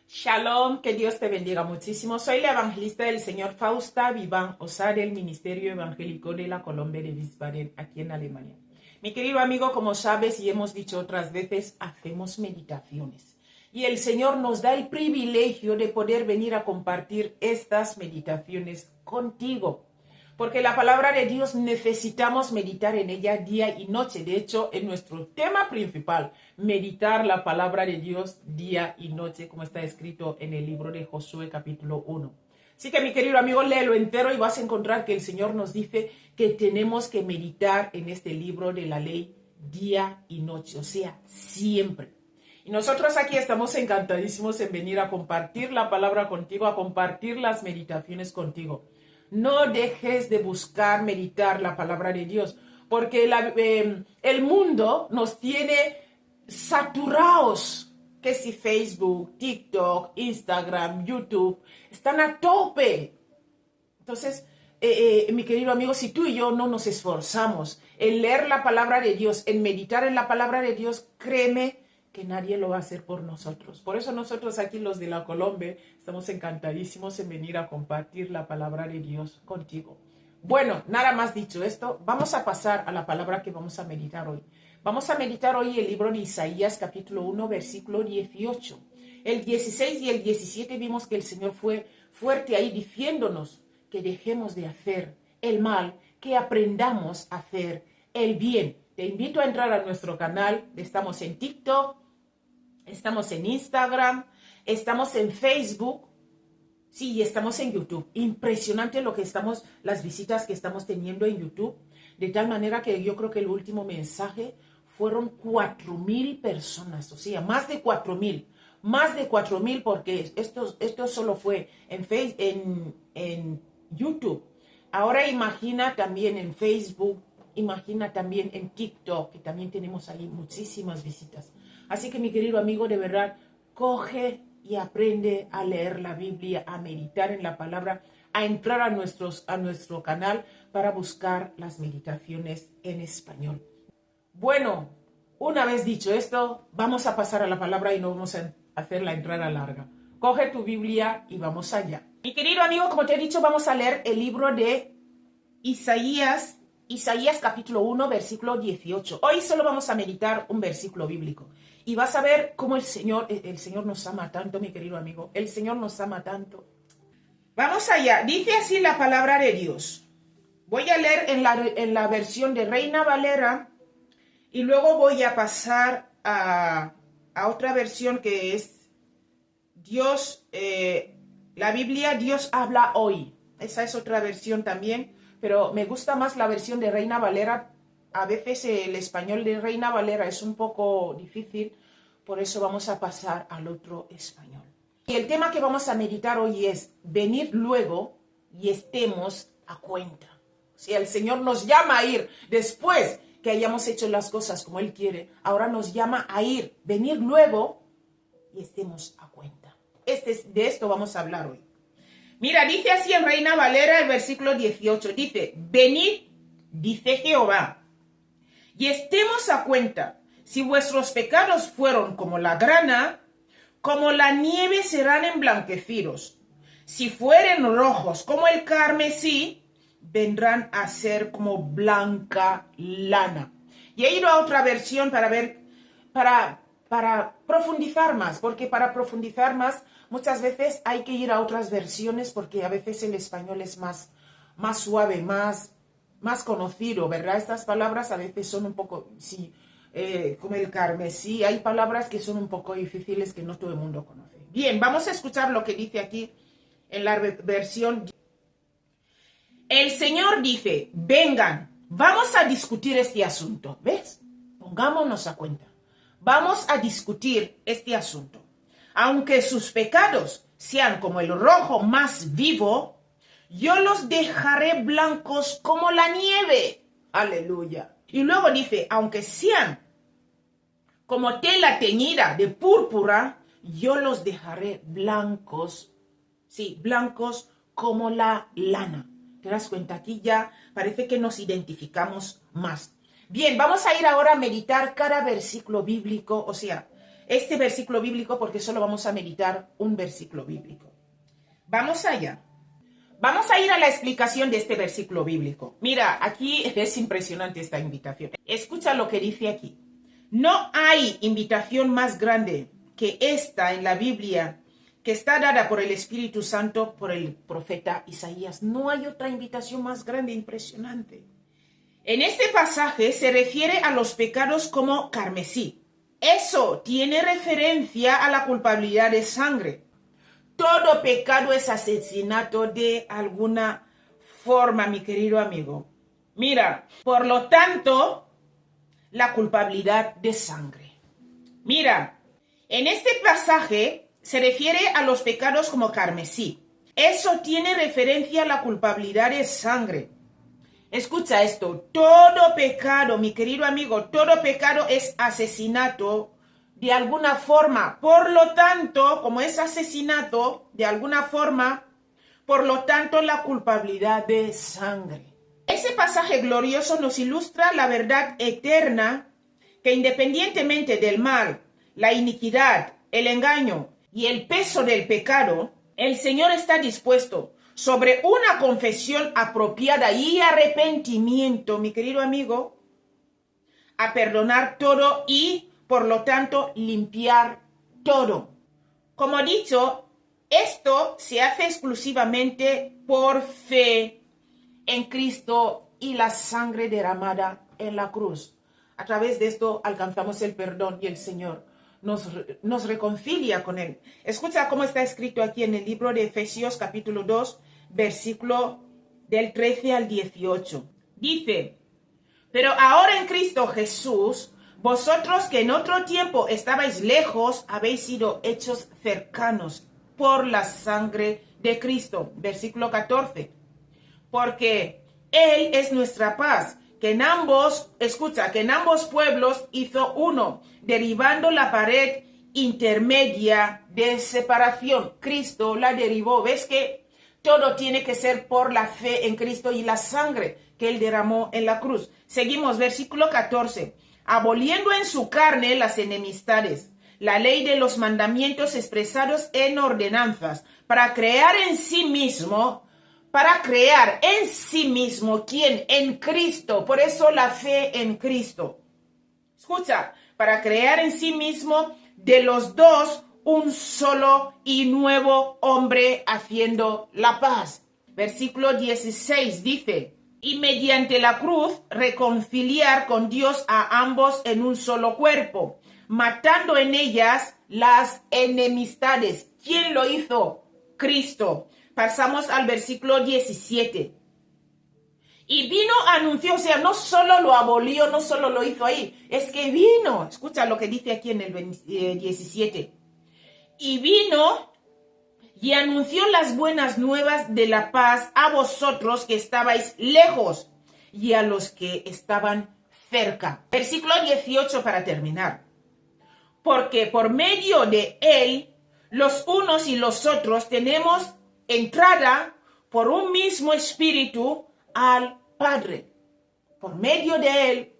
Shalom, que Dios te bendiga muchísimo. Soy la evangelista del Señor Fausta Viván Osar del Ministerio Evangélico de la Colombia de Wiesbaden, aquí en Alemania. Mi querido amigo, como sabes y hemos dicho otras veces, hacemos meditaciones. Y el Señor nos da el privilegio de poder venir a compartir estas meditaciones contigo. Porque la palabra de Dios necesitamos meditar en ella día y noche. De hecho, en nuestro tema principal, meditar la palabra de Dios día y noche, como está escrito en el libro de Josué capítulo 1. Así que mi querido amigo, léelo entero y vas a encontrar que el Señor nos dice que tenemos que meditar en este libro de la ley día y noche, o sea, siempre. Y nosotros aquí estamos encantadísimos en venir a compartir la palabra contigo, a compartir las meditaciones contigo. No dejes de buscar, meditar la palabra de Dios, porque el mundo nos tiene saturados. Que si Facebook, TikTok, Instagram, YouTube, están a tope. Entonces, mi querido amigo, si tú y yo no nos esforzamos en leer la palabra de Dios, en meditar en la palabra de Dios, créeme que nadie lo va a hacer por nosotros. Por eso nosotros aquí, los de la Colombia, estamos encantadísimos en venir a compartir la palabra de Dios contigo. Bueno, nada más dicho esto, vamos a pasar a la palabra que vamos a meditar hoy. Vamos a meditar hoy el libro de Isaías, capítulo 1, versículo 18. El 16 y el 17 vimos que el Señor fue fuerte ahí diciéndonos que dejemos de hacer el mal, que aprendamos a hacer el bien. Te invito a entrar a nuestro canal. Estamos en TikTok, estamos en Instagram, estamos en Facebook, sí, y estamos en YouTube. Impresionante las visitas que estamos teniendo en YouTube, de tal manera que yo creo que el último mensaje fueron 4,000 personas, o sea, más de 4,000, porque esto solo fue en YouTube. Ahora imagina también en Facebook, imagina también en TikTok, que también tenemos ahí muchísimas visitas. Así que mi querido amigo, de verdad, coge y aprende a leer la Biblia, a meditar en la palabra, a entrar a nuestro canal para buscar las meditaciones en español. Bueno, una vez dicho esto, vamos a pasar a la palabra y no vamos a hacer la entrada larga. Coge tu Biblia y vamos allá. Mi querido amigo, como te he dicho, vamos a leer el libro de Isaías capítulo 1, versículo 18. Hoy solo vamos a meditar un versículo bíblico. Y vas a ver cómo el Señor nos ama tanto, mi querido amigo. El Señor nos ama tanto. Vamos allá. Dice así la palabra de Dios. Voy a leer en la versión de Reina Valera y luego voy a pasar a otra versión que es la Biblia Dios habla hoy. Esa es otra versión también, pero me gusta más la versión de Reina Valera. A veces el español de Reina Valera es un poco difícil, por eso vamos a pasar al otro español. Y el tema que vamos a meditar hoy es venir luego y estemos a cuenta. O sea, el Señor nos llama a ir después que hayamos hecho las cosas como Él quiere. Ahora nos llama a ir, venir luego y estemos a cuenta. De esto vamos a hablar hoy. Mira, dice así en Reina Valera el versículo 18. Dice, venid, dice Jehová, y estemos a cuenta. Si vuestros pecados fueron como la grana, como la nieve serán emblanquecidos. Si fueren rojos como el carmesí, vendrán a ser como blanca lana. Y he ido a otra versión para profundizar más, porque para profundizar más muchas veces hay que ir a otras versiones, porque a veces el español es más suave, más conocido, ¿verdad? Estas palabras a veces son un poco, sí, como el carmesí, hay palabras que son un poco difíciles que no todo el mundo conoce. Bien, vamos a escuchar lo que dice aquí en la versión. El Señor dice, vengan, vamos a discutir este asunto. ¿Ves? Pongámonos a cuenta. Vamos a discutir este asunto. Aunque sus pecados sean como el rojo más vivo, yo los dejaré blancos como la nieve. Aleluya. Y luego dice, aunque sean como tela teñida de púrpura, yo los dejaré blancos. Sí, blancos como la lana. ¿Te das cuenta? Aquí ya parece que nos identificamos más. Bien, vamos a ir ahora a meditar cada versículo bíblico, o sea, este versículo bíblico porque solo vamos a meditar un versículo bíblico. Vamos allá. Vamos a ir a la explicación de este versículo bíblico. Mira, aquí es impresionante esta invitación. Escucha lo que dice aquí. No hay invitación más grande que esta en la Biblia, que está dada por el Espíritu Santo por el profeta Isaías. No hay otra invitación más grande, impresionante. En este pasaje se refiere a los pecados como carmesí. Eso tiene referencia a la culpabilidad de sangre. Todo pecado es asesinato de alguna forma, mi querido amigo. Mira, por lo tanto, la culpabilidad de sangre. Mira, en este pasaje se refiere a los pecados como carmesí. Eso tiene referencia a la culpabilidad de sangre. Escucha esto, todo pecado, mi querido amigo, todo pecado es asesinato de alguna forma. Por lo tanto, como es asesinato de alguna forma, por lo tanto, la culpabilidad de sangre. Ese pasaje glorioso nos ilustra la verdad eterna que independientemente del mal, la iniquidad, el engaño y el peso del pecado, el Señor está dispuesto sobre una confesión apropiada y arrepentimiento, mi querido amigo, a perdonar todo y, por lo tanto, limpiar todo. Como dicho, esto se hace exclusivamente por fe en Cristo y la sangre derramada en la cruz. A través de esto alcanzamos el perdón y el Señor nos reconcilia con Él. Escucha cómo está escrito aquí en el libro de Efesios capítulo 2, versículo del 13 al 18. Dice, pero ahora en Cristo Jesús, vosotros que en otro tiempo estabais lejos, habéis sido hechos cercanos por la sangre de Cristo. Versículo 14. Porque Él es nuestra paz, que en ambos pueblos hizo uno, derribando la pared intermedia de separación. Cristo la derribó. ¿Ves que todo tiene que ser por la fe en Cristo y la sangre que Él derramó en la cruz? Seguimos, versículo 14. Aboliendo en su carne las enemistades, la ley de los mandamientos expresados en ordenanzas, para crear en sí mismo, ¿quién? En Cristo. Por eso la fe en Cristo. Escucha, para crear en sí mismo de los dos un solo y nuevo hombre haciendo la paz. Versículo 16 dice, y mediante la cruz reconciliar con Dios a ambos en un solo cuerpo, matando en ellas las enemistades. ¿Quién lo hizo? Cristo. Pasamos al versículo 17. Y vino, anunció, o sea, no solo lo abolió, no solo lo hizo ahí, es que vino. Escucha lo que dice aquí en el 17. Y vino y anunció las buenas nuevas de la paz a vosotros que estabais lejos y a los que estaban cerca. Versículo 18 para terminar. Porque por medio de él, los unos y los otros tenemos entrada por un mismo espíritu al Padre. Por medio de él,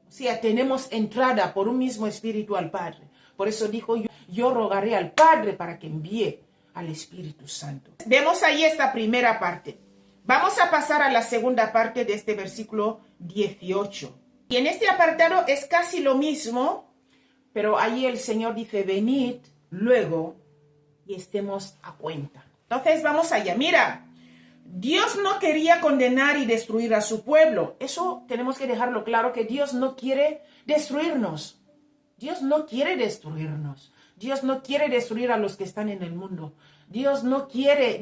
o sea, tenemos entrada por un mismo espíritu al Padre. Por eso dijo, yo rogaré al Padre para que envíe al Espíritu Santo. Vemos ahí esta primera parte. Vamos a pasar a la segunda parte de este versículo 18. Y en este apartado es casi lo mismo, pero ahí el Señor dice, venid luego y estemos a cuenta. Entonces vamos allá. Mira, Dios no quería condenar y destruir a su pueblo. Eso tenemos que dejarlo claro, que Dios no quiere destruirnos. Dios no quiere destruirnos. Dios no quiere destruir a los que están en el mundo. Dios no quiere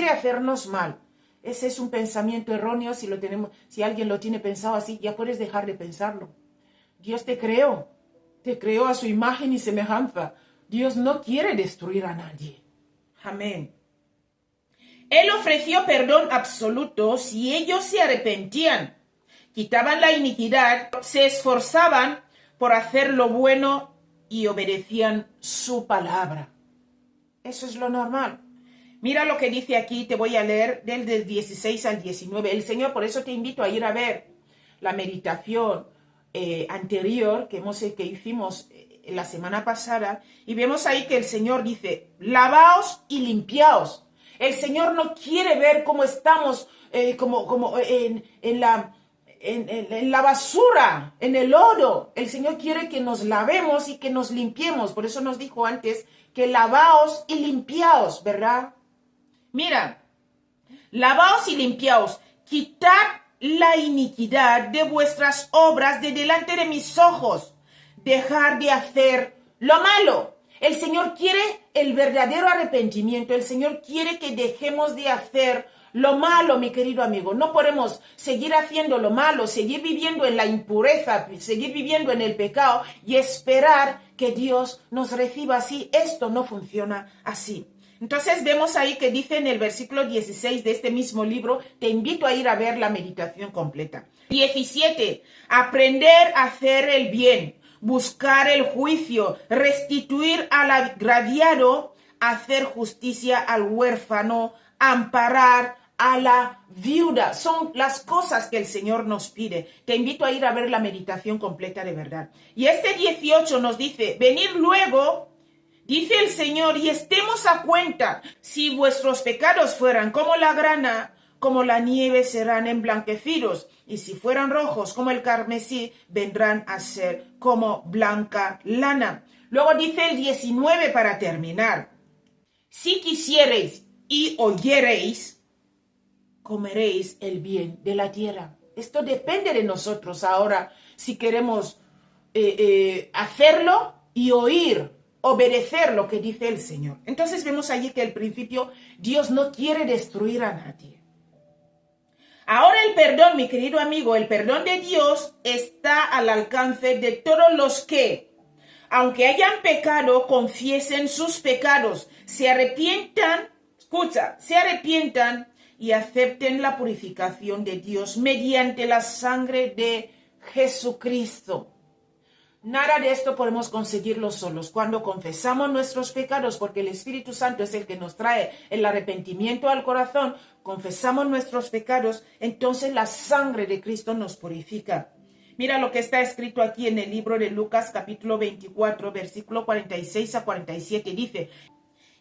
hacernos mal. Ese es un pensamiento erróneo. Si alguien lo tiene pensado así, ya puedes dejar de pensarlo. Dios te creó a su imagen y semejanza. Dios no quiere destruir a nadie. Amén. Él ofreció perdón absoluto si ellos se arrepentían, quitaban la iniquidad, se esforzaban por hacer lo bueno y obedecían su palabra. Eso es lo normal. Mira lo que dice aquí, te voy a leer del 16 al 19. El Señor, por eso te invito a ir a ver la meditación anterior que hicimos la semana pasada y vemos ahí que el Señor dice, lavaos y limpiaos. El Señor no quiere ver cómo estamos como en la basura, en el lodo. El Señor quiere que nos lavemos y que nos limpiemos. Por eso nos dijo antes que lavaos y limpiaos, ¿verdad? Mira, lavaos y limpiaos, quitad la iniquidad de vuestras obras de delante de mis ojos, dejar de hacer lo malo. El Señor quiere el verdadero arrepentimiento. El Señor quiere que dejemos de hacer lo malo, mi querido amigo. No podemos seguir haciendo lo malo, seguir viviendo en la impureza, seguir viviendo en el pecado y esperar que Dios nos reciba así. Esto no funciona así. Entonces vemos ahí que dice en el versículo 16 de este mismo libro, te invito a ir a ver la meditación completa. 17, aprender a hacer el bien, buscar el juicio, restituir al agraviado, hacer justicia al huérfano, amparar a la viuda. Son las cosas que el Señor nos pide. Te invito a ir a ver la meditación completa de verdad. Y este 18 nos dice, venid luego, dice el Señor, y estemos a cuenta. Si vuestros pecados fueran como la grana, como la nieve serán emblanquecidos. Y si fueran rojos como el carmesí, vendrán a ser como blanca lana. Luego dice el 19 para terminar. Si quisiereis y oyereis, comeréis el bien de la tierra. Esto depende de nosotros ahora, si queremos hacerlo y oír, obedecer lo que dice el Señor. Entonces vemos allí que al principio Dios no quiere destruir a nadie. Ahora el perdón, mi querido amigo, el perdón de Dios está al alcance de todos los que, aunque hayan pecado, confiesen sus pecados, se arrepientan, se arrepientan y acepten la purificación de Dios mediante la sangre de Jesucristo. Nada de esto podemos conseguirlo solos. Cuando confesamos nuestros pecados, porque el Espíritu Santo es el que nos trae el arrepentimiento al corazón, confesamos nuestros pecados, entonces la sangre de Cristo nos purifica. Mira lo que está escrito aquí en el libro de Lucas, capítulo 24, versículo 46 a 47. Dice,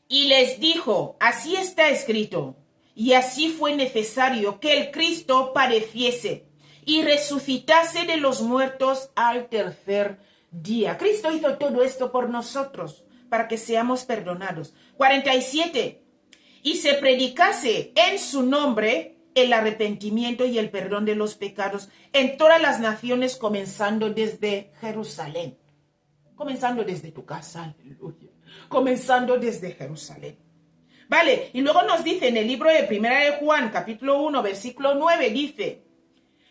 y les dijo, así está escrito, y así fue necesario que el Cristo padeciese y resucitase de los muertos al tercer día. Cristo hizo todo esto por nosotros, para que seamos perdonados. 47. Y se predicase en su nombre el arrepentimiento y el perdón de los pecados en todas las naciones, comenzando desde Jerusalén. Comenzando desde tu casa, aleluya. Comenzando desde Jerusalén. Vale, y luego nos dice en el libro de Primera de Juan, capítulo 1, versículo 9, dice,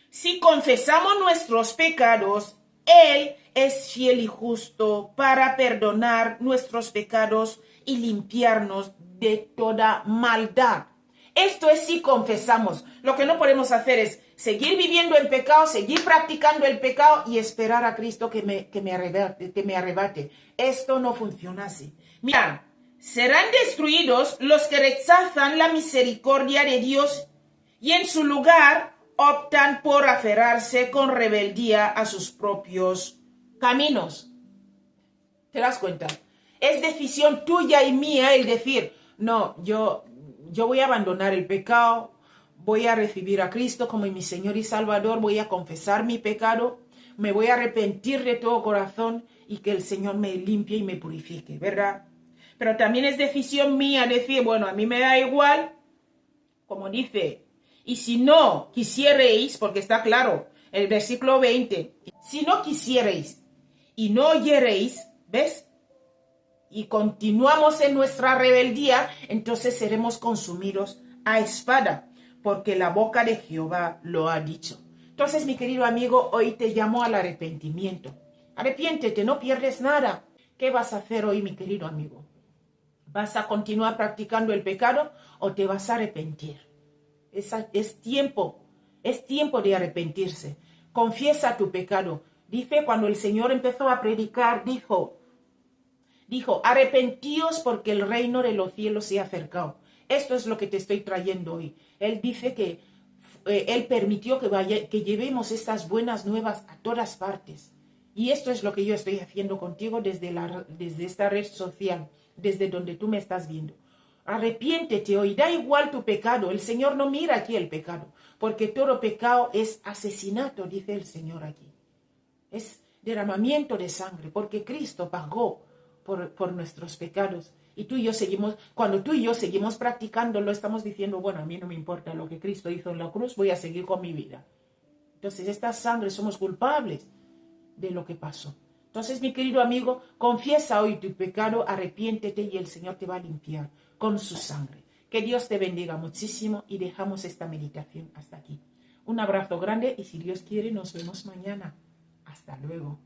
si confesamos nuestros pecados, Él es fiel y justo para perdonar nuestros pecados y limpiarnos de toda maldad. Esto es si confesamos. Lo que no podemos hacer es seguir viviendo el pecado, seguir practicando el pecado y esperar a Cristo que me arrebate. Esto no funciona así. Mira, serán destruidos los que rechazan la misericordia de Dios y en su lugar optan por aferrarse con rebeldía a sus propios caminos. ¿Te das cuenta? Es decisión tuya y mía el decir, no, yo voy a abandonar el pecado, voy a recibir a Cristo como mi Señor y Salvador, voy a confesar mi pecado, me voy a arrepentir de todo corazón y que el Señor me limpie y me purifique, ¿verdad? Pero también es decisión mía decir, bueno, a mí me da igual, como dice, y si no quisierais, porque está claro, el versículo 20, si no quisierais y no oyereis, ¿ves? Y continuamos en nuestra rebeldía, entonces seremos consumidos a espada, porque la boca de Jehová lo ha dicho. Entonces, mi querido amigo, hoy te llamo al arrepentimiento. Arrepiéntete, no pierdes nada. ¿Qué vas a hacer hoy, mi querido amigo? ¿Vas a continuar practicando el pecado o te vas a arrepentir? Es tiempo de arrepentirse. Confiesa tu pecado. Dice, cuando el Señor empezó a predicar, dijo, arrepentíos porque el reino de los cielos se ha acercado. Esto es lo que te estoy trayendo hoy. Él dice que Él permitió que llevemos estas buenas nuevas a todas partes. Y esto es lo que yo estoy haciendo contigo desde esta red social, desde donde tú me estás viendo. Arrepiéntete hoy, da igual tu pecado. El Señor no mira aquí el pecado, porque todo pecado es asesinato, dice el Señor aquí. Es derramamiento de sangre, porque Cristo pagó por nuestros pecados. Y tú y yo seguimos, cuando tú y yo seguimos practicándolo, estamos diciendo, bueno, a mí no me importa lo que Cristo hizo en la cruz, voy a seguir con mi vida. Entonces, esta sangre somos culpables de lo que pasó. Entonces, mi querido amigo, confiesa hoy tu pecado, arrepiéntete y el Señor te va a limpiar con su sangre. Que Dios te bendiga muchísimo y dejamos esta meditación hasta aquí. Un abrazo grande y si Dios quiere nos vemos mañana. Hasta luego.